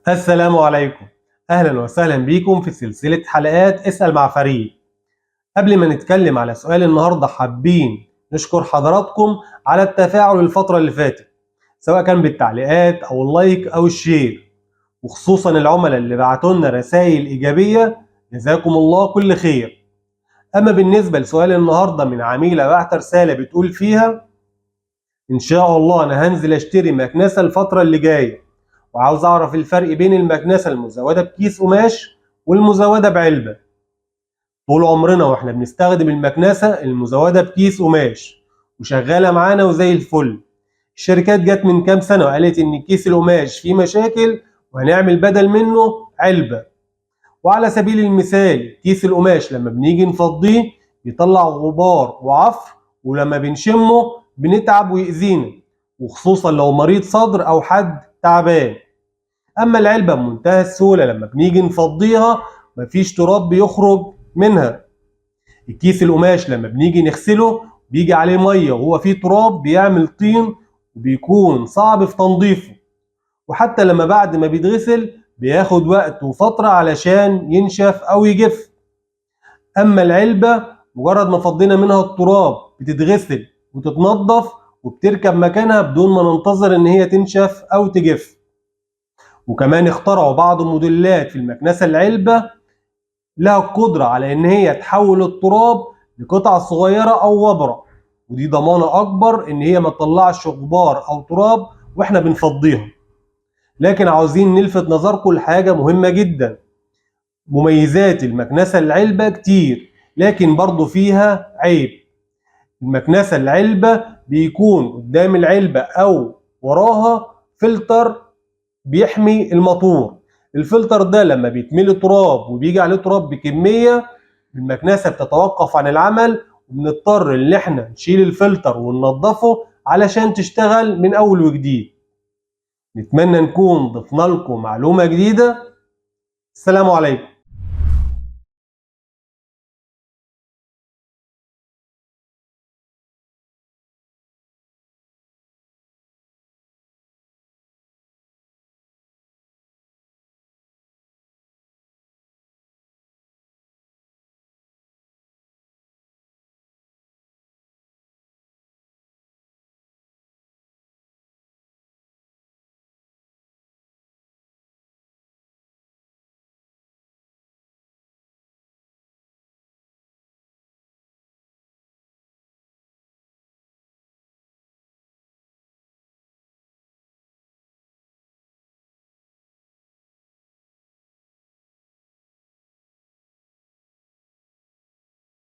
السلام عليكم. أهلا وسهلا بيكم في سلسلة حلقات اسأل مع فريد. قبل ما نتكلم على سؤال النهاردة حابين نشكر حضراتكم على التفاعل الفترة اللي فاتت، سواء كان بالتعليقات أو اللايك أو الشير، وخصوصا العملاء اللي بعتوا لنا رسائل إيجابية، جزاكم الله كل خير. أما بالنسبة لسؤال النهاردة من عميلة بعت رسالة بتقول فيها: إن شاء الله أنا هنزل أشتري مكنسة الفترة اللي جاية، وعاوز اعرف الفرق بين المكنسه المزوده بكيس قماش والمزوده بعلبه. طول عمرنا واحنا بنستخدم المكنسه المزوده بكيس قماش وشغاله معانا وزي الفل. الشركات جت من كام سنه وقالت ان كيس القماش فيه مشاكل وهنعمل بدل منه علبه. وعلى سبيل المثال كيس القماش لما بنيجي نفضيه بيطلع غبار وعفر، ولما بنشمه بنتعب ويأذينا، وخصوصا لو مريض صدر او حد تعبان. اما العلبه بمنتهى السهوله لما بنيجي نفضيها مفيش تراب بيخرج منها. الكيس القماش لما بنيجي نغسله بيجي عليه ميه وهو فيه تراب بيعمل طين وبيكون صعب في تنظيفه، وحتى لما بعد ما بيتغسل بياخد وقت وفتره علشان ينشف او يجف. اما العلبه مجرد ما فضينا منها التراب بتتغسل وتتنضف وبتركب مكانها بدون ما ننتظر ان هي تنشف او تجف. وكمان اخترعوا بعض الموديلات في المكنسة العلبة لها القدرة على ان هي تحول التراب لقطع صغيرة او وبرة، ودي ضمانة اكبر ان هي ما تطلعش غبار او تراب واحنا بنفضيها. لكن عاوزين نلفت نظركم لحاجة مهمة جدا: مميزات المكنسة العلبة كتير لكن برضو فيها عيب. المكنسة العلبة بيكون قدام العلبة او وراها فلتر بيحمي الموتور. الفلتر ده لما بيتملي تراب وبيجي عليه تراب بكمية، المكنسة بتتوقف عن العمل وبنضطر ان احنا نشيل الفلتر وننضفه علشان تشتغل من اول وجديد. نتمنى نكون ضفنا لكم معلومة جديدة. السلام عليكم.